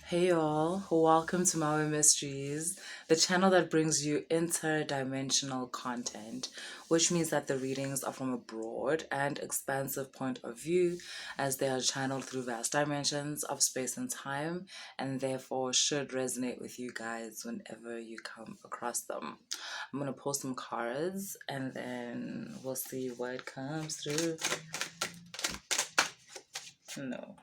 Hey all, welcome to Maui Mysteries, the channel that brings you interdimensional content, which means that the readings are from a broad and expansive point of view as they are channeled through vast dimensions of space and time and therefore should resonate with you guys whenever you come across them. I'm going to pull some cards and then we'll see what comes through. No.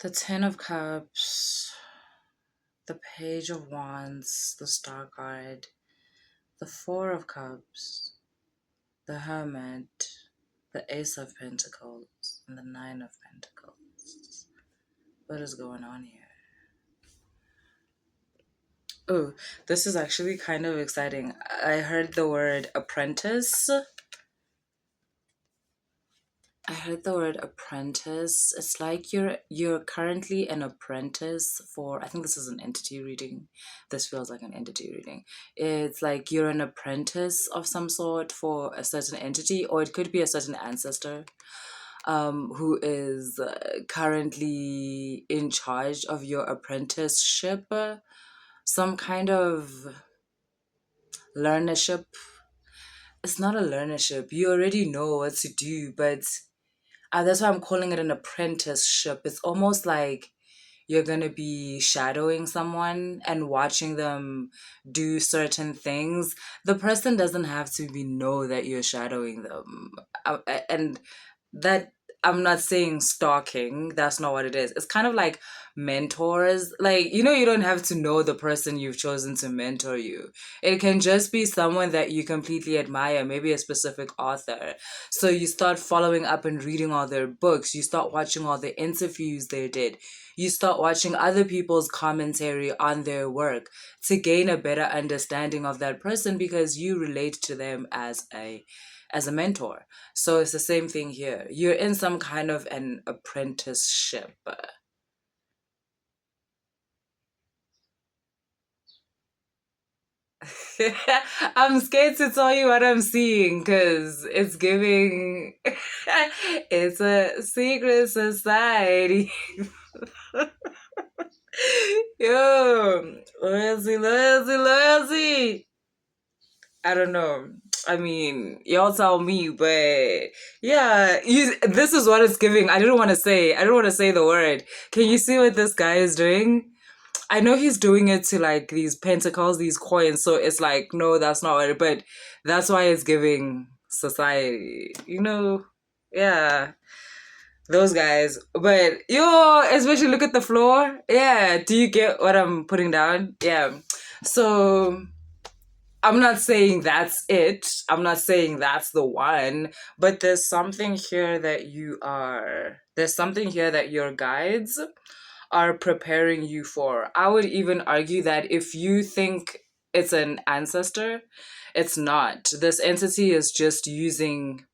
The Ten of Cups, the Page of Wands, the Star card, the Four of Cups, the Hermit, the Ace of Pentacles, and the Nine of Pentacles. What is going on here? Oh, this is actually kind of exciting. I heard the word apprentice. It's like you're currently an apprentice for, I think this is an entity reading. This feels like an entity reading. It's like you're an apprentice of some sort for a certain entity, or it could be a certain ancestor who is currently in charge of your apprenticeship. Some kind of learnership. It's not a learnership. You already know what to do, but that's why I'm calling it an apprenticeship. It's almost like you're going to be shadowing someone and watching them do certain things. The person doesn't have to know that you're shadowing them. And that, I'm not saying stalking. That's not what it is. It's kind of like mentors. Like, you don't have to know the person you've chosen to mentor you. It can just be someone that you completely admire, maybe a specific author. So you start following up and reading all their books. You start watching all the interviews they did. You start watching other people's commentary on their work to gain a better understanding of that person because you relate to them as a mentor. So it's the same thing here. You're in some kind of an apprenticeship. I'm scared to tell you what I'm seeing because it's giving. It's a secret society. Yo, loyalty. I don't know. I mean, y'all tell me, but yeah, this is what it's giving. I don't want to say the word. Can you see what this guy is doing? I know he's doing it to like these pentacles, these coins. So it's like, no, that's not what but that's why it's giving society, yeah, those guys. But especially look at the floor. Yeah. Do you get what I'm putting down? Yeah. So I'm not saying that's it. I'm not saying that's the one, but there's something here that your guides are preparing you for. I would even argue that if you think it's an ancestor, it's not. This entity is just using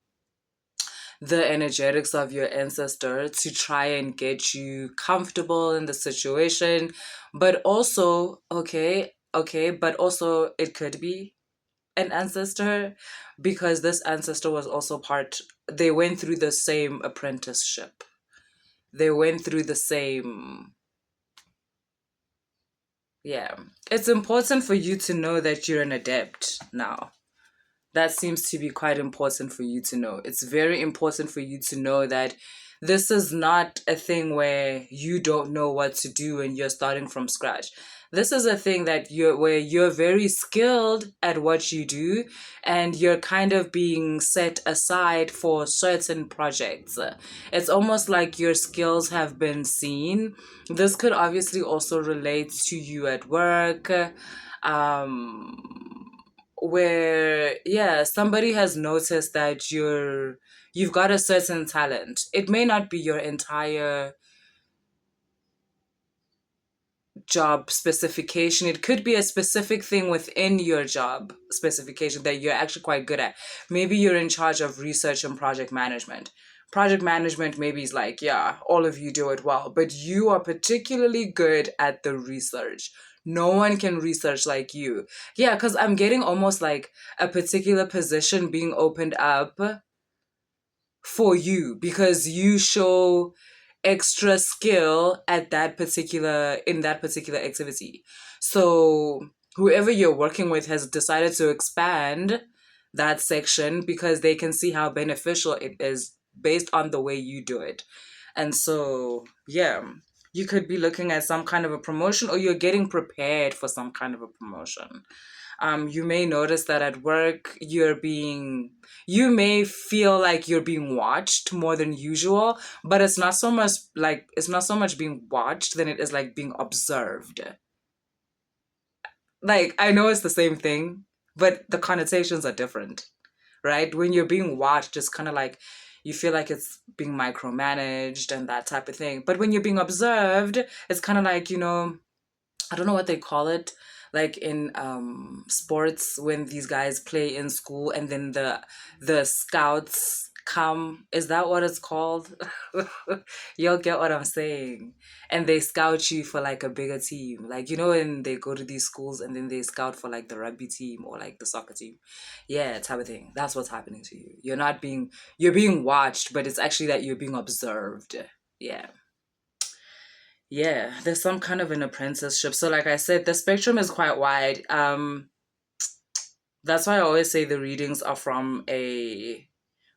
the energetics of your ancestor to try and get you comfortable in the situation. But also, but also it could be an ancestor because this ancestor was also they went through the same apprenticeship. They went through the same. Yeah. It's important for you to know that you're an adept now. that seems to be quite important for you to know. It's very important for you to know that this is not a thing where you don't know what to do and you're starting from scratch. This is a thing that you're where you're very skilled at what you do and you're kind of being set aside for certain projects. It's almost like your skills have been seen. This could obviously also relate to you at work. Um where yeah, somebody has noticed that you've got a certain talent. It may not be your entire job specification. It could be a specific thing within your job specification that you're actually quite good at. Maybe you're in charge of research and project management. Project management maybe is like, yeah, all of you do it well, but you are particularly good at the research. No one can research like you. Yeah, because I'm getting almost like a particular position being opened up for you because you show extra skill at that particular activity. So whoever you're working with has decided to expand that section because they can see how beneficial it is based on the way you do it. And so, yeah, you could be looking at some kind of a promotion or you're getting prepared for some kind of a promotion. You may notice that at work you may feel like you're being watched more than usual, but it's not so much being watched than it is like being observed. Like, I know it's the same thing, but the connotations are different, right? When you're being watched, it's kind of like you feel like it's being micromanaged and that type of thing. But when you're being observed, it's kind of like, I don't know what they call it, like in sports when these guys play in school and then the scouts come. Is that what it's called? You'll get what I'm saying. And they scout you for like a bigger team. Like, when they go to these schools and then they scout for like the rugby team or like the soccer team. Yeah, type of thing. That's what's happening to you. You're being watched, but it's actually that you're being observed. Yeah. Yeah, there's some kind of an apprenticeship. So like I said, the spectrum is quite wide. That's why I always say the readings are from a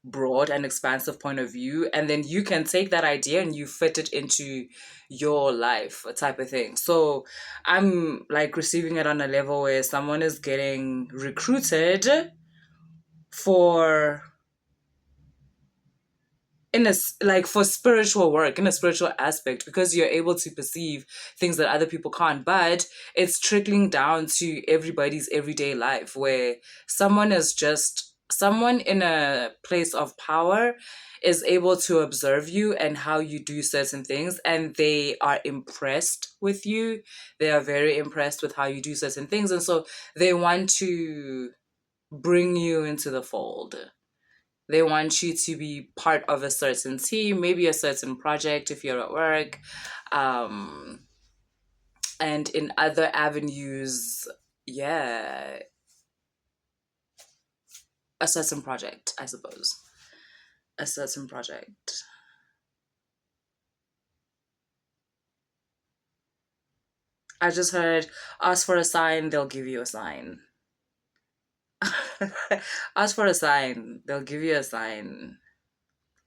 broad and expansive point of view, and then you can take that idea and you fit it into your life type of thing. So I'm like receiving it on a level where someone is getting recruited for like for spiritual work in a spiritual aspect because you're able to perceive things that other people can't, but it's trickling down to everybody's everyday life where someone in a place of power is able to observe you and how you do certain things, and they are impressed with you. They are very impressed with how you do certain things, and so they want to bring you into the fold. They want you to be part of a certain team, maybe a certain project if you're at work, um, and in other avenues, yeah, a certain project, I suppose. A certain project. I just heard, ask for a sign, they'll give you a sign. Ask for a sign, they'll give you a sign.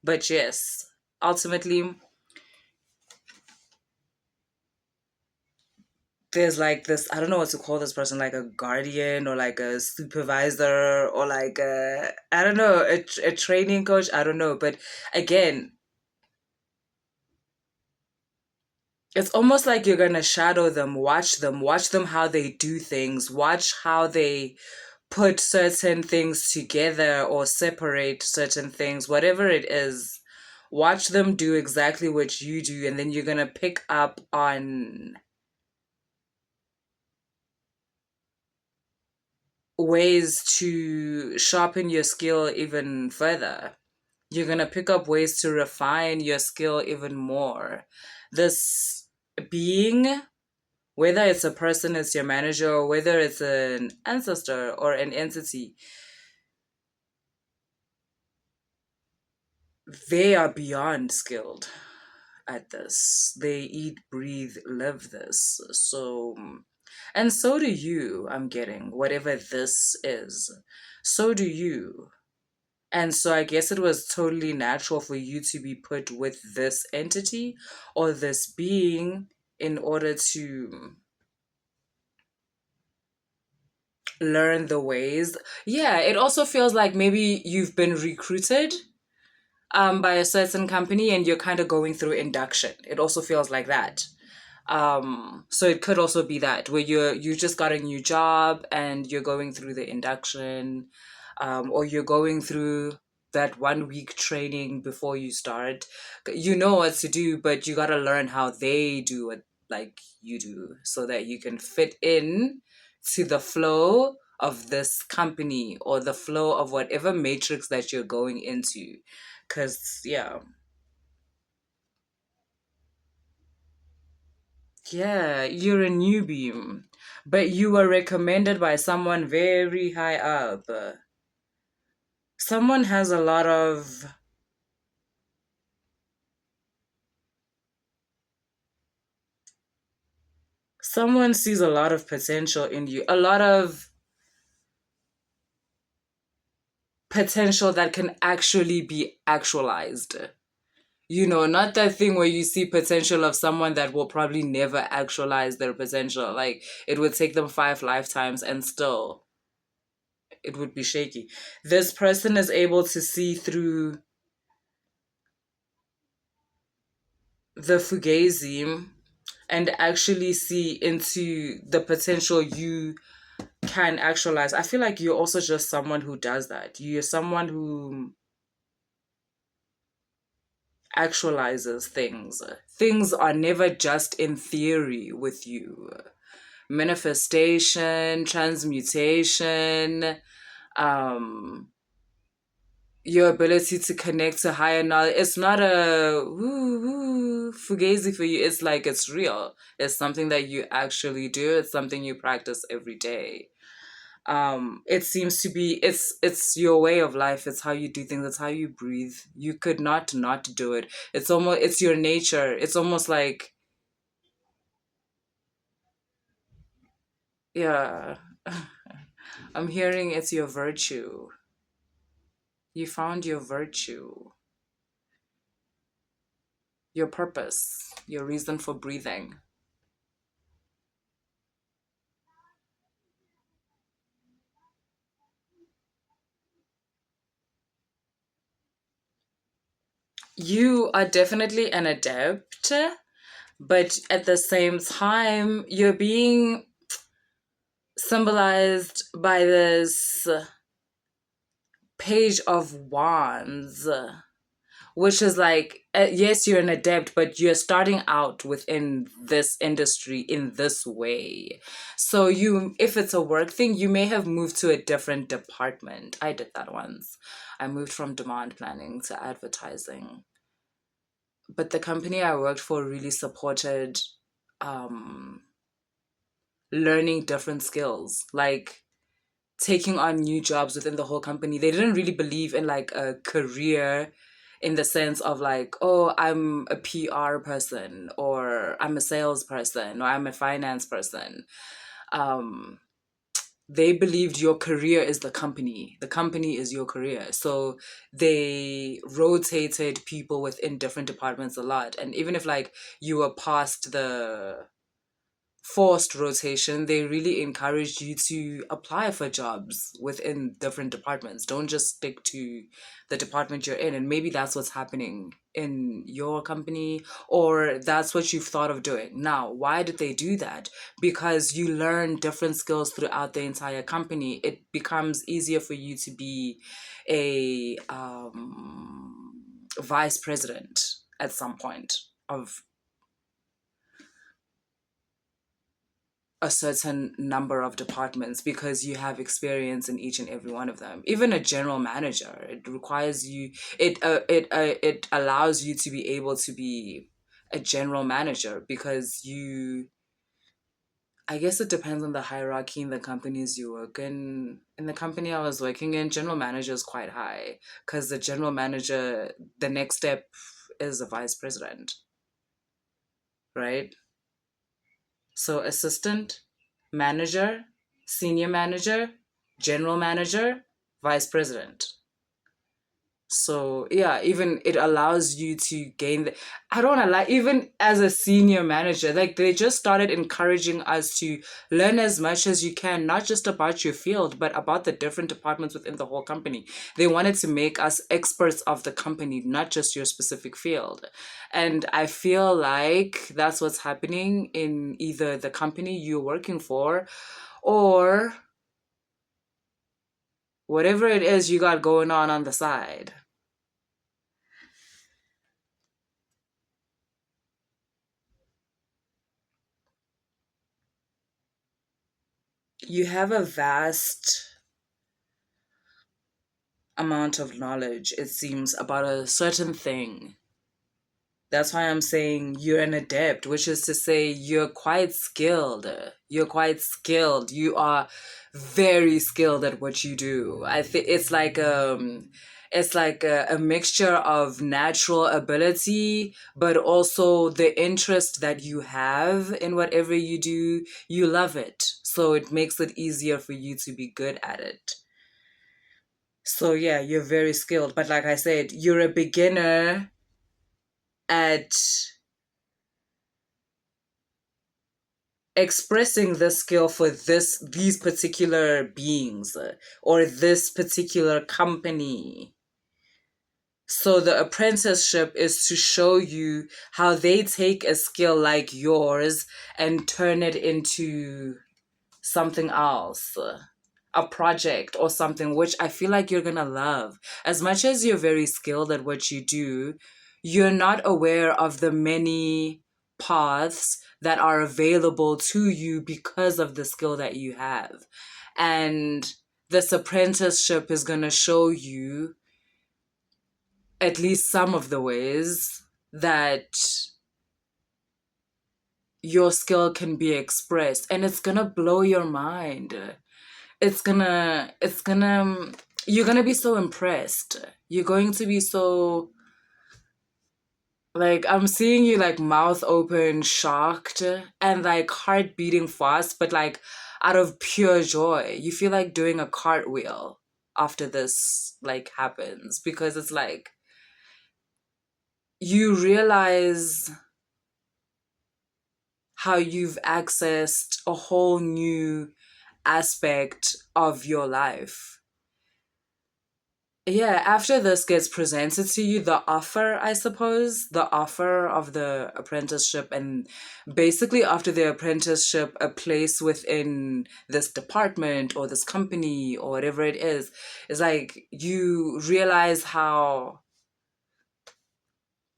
But yes, ultimately, there's like this, I don't know what to call this person, like a guardian or like a supervisor or like I don't know, a training coach, I don't know. But again, it's almost like you're gonna shadow them, watch them how they do things, watch how they put certain things together or separate certain things, whatever it is. Watch them do exactly what you do, and then you're gonna pick up on ways to sharpen your skill even further. You're going to pick up ways to refine your skill even more. This being, whether it's a person, it's your manager, or whether it's an ancestor or an entity, they are beyond skilled at this. They eat, breathe, live this. So And so do you, I'm getting, whatever this is. So do you. And so I guess it was totally natural for you to be put with this entity or this being in order to learn the ways. Yeah, it also feels like maybe you've been recruited by a certain company and you're kind of going through induction. It also feels like that. So it could also be that where you just got a new job and you're going through the induction, or you're going through that 1 week training before you start. You know what to do, but you gotta learn how they do it like you do so that you can fit in to the flow of this company or the flow of whatever matrix that you're going into. Cause yeah. Yeah, you're a newbie, but you were recommended by someone very high up. Someone has a lot of, someone sees a lot of potential in you, a lot of potential that can actually be actualized. You know, not that thing where you see potential of someone that will probably never actualize their potential. Like, it would take them 5 lifetimes and still it would be shaky. This person is able to see through the fugazi and actually see into the potential you can actualize. I feel like you're also just someone who does that. You're someone who actualizes things. Things are never just in theory with you. Manifestation, transmutation, um, your ability to connect to higher knowledge. It's not a woo woo fugazi for you. It's like it's real. It's something that you actually do. It's something you practice every day. It seems to be it's your way of life. It's how you do things. It's how you breathe. You could not do it. It's almost it's your nature. It's almost like yeah. I'm hearing it's your virtue. You found your virtue, your purpose, your reason for breathing. You are definitely an adept, but at the same time, you're being symbolized by this page of wands, which is like, yes, you're an adept, but you're starting out within this industry in this way. So you, if it's a work thing, you may have moved to a different department. I did that once. I moved from demand planning to advertising, but the company I worked for really supported um, learning different skills, like taking on new jobs within the whole company. They didn't really believe in like a career in the sense of like, oh, I'm a PR person or I'm a salesperson or I'm a finance person. Um, they believed your career is the company. The company is your career. So they rotated people within different departments a lot. And even if like you were past the forced rotation, they really encouraged you to apply for jobs within different departments. Don't just stick to the department you're in. And maybe that's what's happening in your company, or that's what you've thought of doing. Now, why did they do that? Because you learn different skills throughout the entire company. It becomes easier for you to be a vice president at some point of a certain number of departments because you have experience in each and every one of them. Even a general manager, it requires you. It allows you to be able to be a general manager because you. I guess it depends on the hierarchy in the companies you work in. In the company I was working in, general manager is quite high because the general manager, the next step is a vice president, right? So assistant, manager, senior manager, general manager, vice president. So yeah, even it allows you to gain the, I don't want to lie, even as a senior manager, like they just started encouraging us to learn as much as you can, not just about your field, but about the different departments within the whole company. They wanted to make us experts of the company, not just your specific field. And I feel like that's what's happening in either the company you're working for or whatever it is you got going on the side. You have a vast amount of knowledge, it seems, about a certain thing. That's why I'm saying you're an adept, which is to say you're quite skilled. You're quite skilled. You are very skilled at what you do. I think it's like a mixture of natural ability, but also the interest that you have in whatever you do. You love it. So it makes it easier for you to be good at it. So yeah, you're very skilled. But like I said, you're a beginner at expressing the skill for these particular beings or this particular company. So the apprenticeship is to show you how they take a skill like yours and turn it into something else, a project or something, which I feel like you're gonna love. As much as you're very skilled at what you do, you're not aware of the many paths that are available to you because of the skill that you have. And this apprenticeship is gonna show you at least some of the ways that your skill can be expressed, and it's gonna blow your mind. It's gonna you're gonna be so impressed. You're going to be so, like, I'm seeing you like mouth open, shocked, and like heart beating fast, but like out of pure joy. You feel like doing a cartwheel after this like happens, because it's like you realize how you've accessed a whole new aspect of your life. Yeah, after this gets presented to you, the offer, I suppose, the offer of the apprenticeship, and basically after the apprenticeship, a place within this department or this company or whatever it is like you realize how,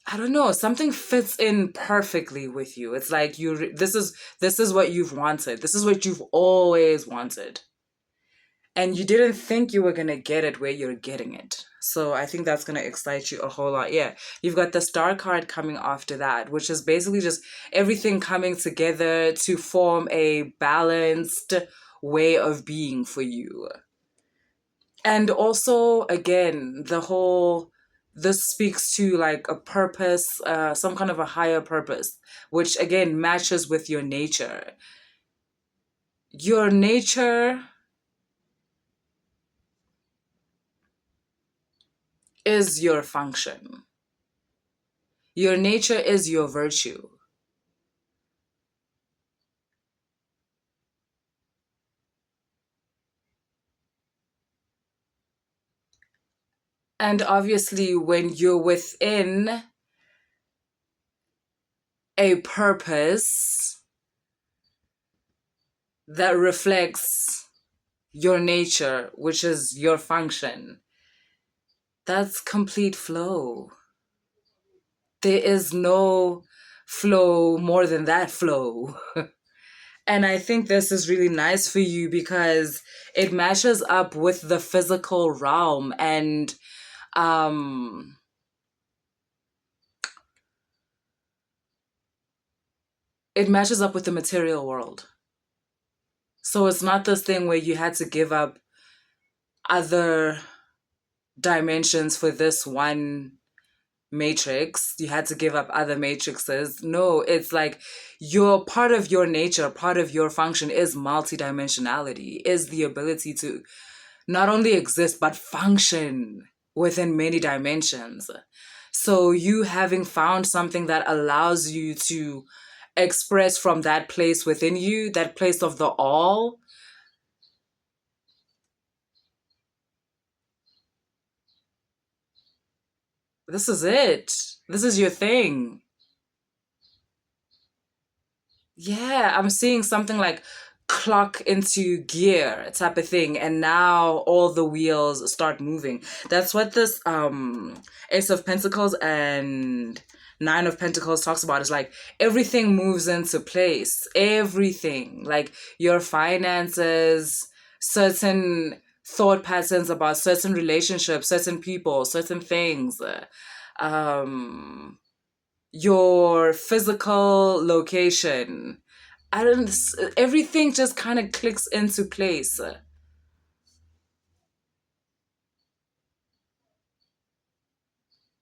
I don't know, something fits in perfectly with you. It's like this is what you've wanted. This is what you've always wanted. And you didn't think you were going to get it where you're getting it. So I think that's going to excite you a whole lot. Yeah. You've got the star card coming after that, which is basically just everything coming together to form a balanced way of being for you. And also, again, this speaks to like a purpose, some kind of a higher purpose, which again matches with your nature. Your nature is your function. Your nature is your virtue. And obviously, when you're within a purpose that reflects your nature, which is your function, that's complete flow. There is no flow more than that flow. And I think this is really nice for you because it matches up with the physical realm, and um it matches up with the material world. So it's not this thing where you had to give up other dimensions for this one matrix, you had to give up other matrices. No, it's like your part of your nature, part of your function is multidimensionality, is the ability to not only exist but function within many dimensions. So you having found something that allows you to express from that place within you, that place of the all, this is it. This is your thing. Yeah, I'm seeing something like clock into gear type of thing, and now all the wheels start moving. That's what this Ace of Pentacles and Nine of Pentacles talks about. Is like everything moves into place. Everything, like your finances, certain thought patterns about certain relationships, certain people, certain things. Um your physical location. I don't, everything just kind of clicks into place.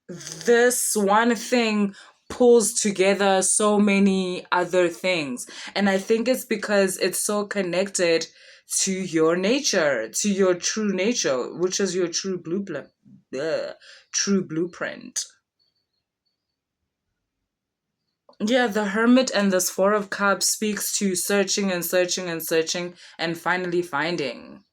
This one thing pulls together so many other things. And I think it's because it's so connected to your nature, to your true nature, which is your true blueprint. True blueprint. Yeah, the Hermit and this Four of Cups speaks to searching and searching and searching and finally finding.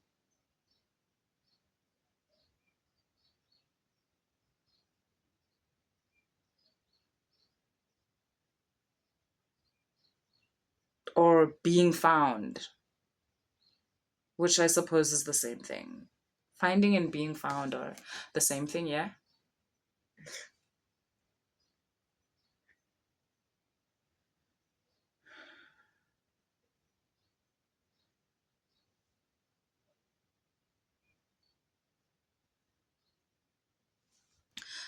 Or being found, which I suppose is the same thing. Finding and being found are the same thing, yeah?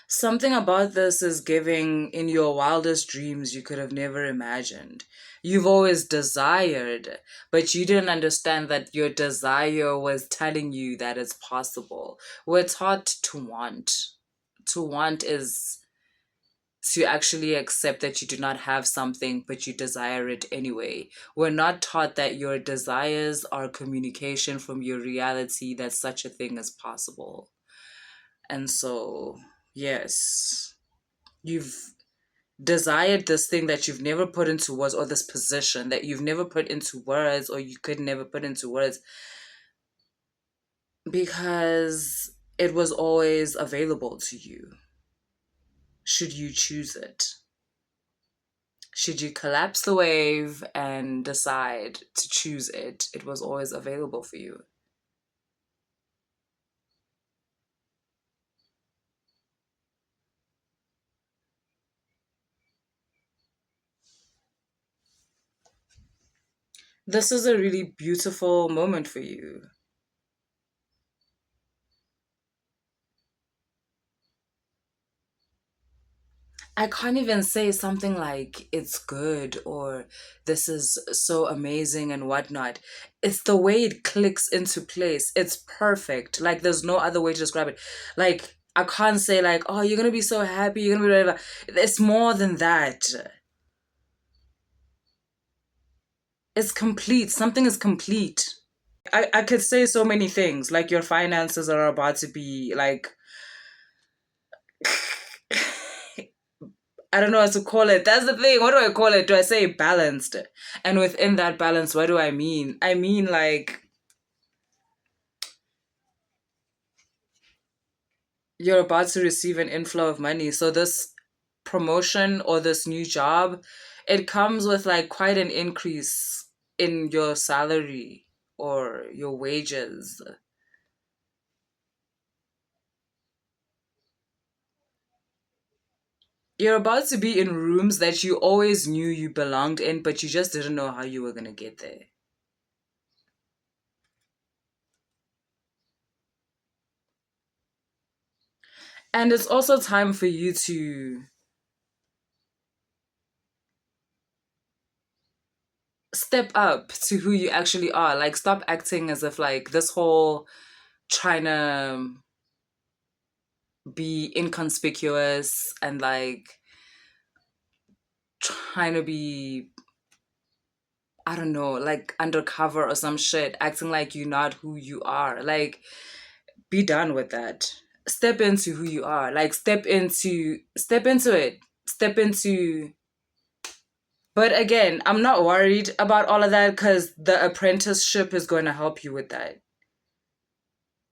Something about this is giving in your wildest dreams you could have never imagined. You've always desired, but you didn't understand that your desire was telling you that it's possible. We're taught to want. To want is to actually accept that you do not have something, but you desire it anyway. We're not taught that your desires are communication from your reality that such a thing is possible. And so, yes, you've desired this thing that you've never put into words, or this position that you've never put into words, or you could never put into words because it was always available to you should you choose it. Should you collapse the wave and decide to choose it, it was always available for you. This is a really beautiful moment for you. I can't even say something like it's good or this is so amazing and whatnot. It's the way it clicks into place. It's perfect. Like there's no other way to describe it. Like I can't say like, oh, you're gonna be so happy, you're gonna be whatever. It's more than that. It's complete. Something is complete. I could say so many things. Like your finances are about to be like I don't know what to call it. That's the thing. What do I call it? Do I say balanced? And within that balance, what do I mean? I mean like you're about to receive an inflow of money. So this promotion or this new job, it comes with like quite an increase in your salary or your wages. You're about to be in rooms that you always knew you belonged in, but you just didn't know how you were going to get there. And it's also time for you to step up to who you actually are. Like, stop acting as if, like, this whole trying to be inconspicuous and like trying to be, I don't know, like undercover or some shit, acting like you're not who you are. Like, be done with that. Step into who you are. Like, step into it. Step into. But again, I'm not worried about all of that because the apprenticeship is going to help you with that.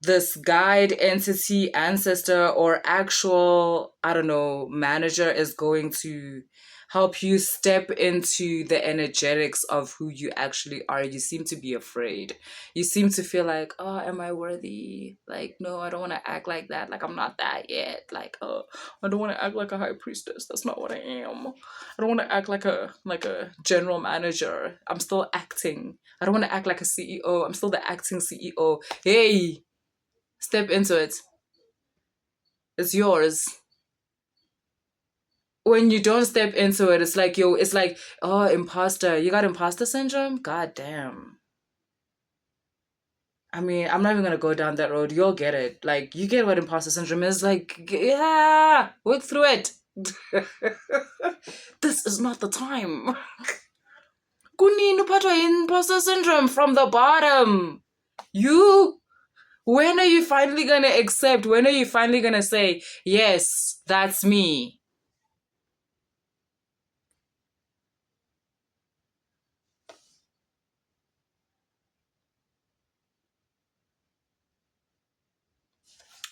This guide, entity, ancestor, or actual, I don't know, manager is going to help you step into the energetics of who you actually are. You seem to be afraid. You seem to feel like, oh, am I worthy? Like, no, I don't want to act like that. Like, I'm not that yet. Like, oh, I don't want to act like a high priestess. That's not what I am. I don't want to act like a general manager. I'm still acting. I don't want to act like a CEO. I'm still the acting CEO. Hey, step into it. It's yours. When you don't step into it, it's like it's like, oh, imposter. You got imposter syndrome? God damn. I mean, I'm not even gonna go down that road. You'll get it. Like, you get what imposter syndrome is. Like, yeah, work through it. This is not the time. Kunini uphathwa imposter syndrome from the bottom. You, when are you finally gonna accept? When are you finally gonna say, yes, that's me?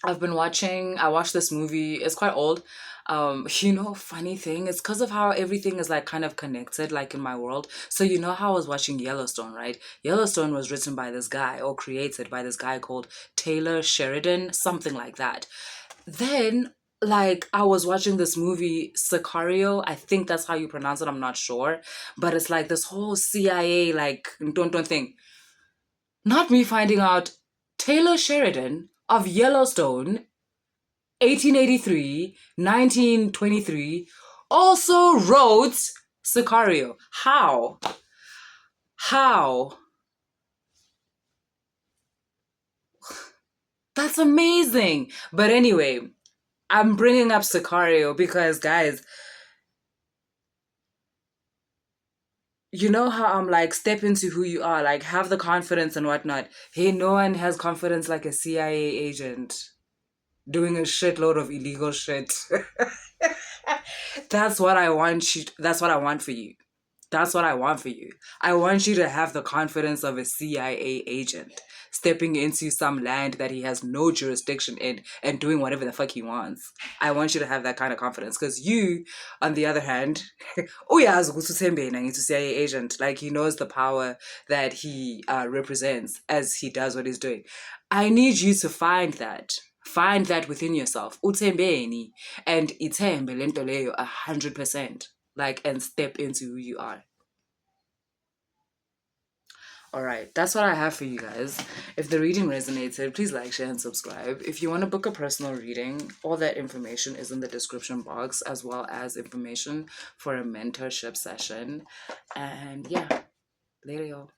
I watched this movie. It's quite old. Funny thing, it's because of how everything is like kind of connected, like in my world. So you know how I was watching Yellowstone, right? Yellowstone was written by this guy or created by this guy called Taylor Sheridan, something like that. Then like I was watching this movie Sicario. I think that's how you pronounce it. I'm not sure, but it's like this whole CIA like don't thing. Not me finding out Taylor Sheridan of Yellowstone 1883, 1923, also wrote Sicario. How? How? That's amazing. But anyway, I'm bringing up Sicario because, guys, you know how I'm like, step into who you are, like, have the confidence and whatnot. Hey, no one has confidence like a CIA agent doing a shitload of illegal shit. That's what I want you. That's what I want for you. That's what I want for you. I want you to have the confidence of a CIA agent stepping into some land that he has no jurisdiction in and doing whatever the fuck he wants. I want you to have that kind of confidence because you, on the other hand, uyazi ukuthi uthembeni angithi CIA agent. Like, he knows the power that he represents as he does what he's doing. I need you to find that. Find that within yourself. Uthembeni and ithembe lento leyo 100%. Like, and step into who you are. All right, that's what I have for you guys. If the reading resonated, please like, share, and subscribe. If you want to book a personal reading, all that information is in the description box, as well as information for a mentorship session. And yeah, later, y'all.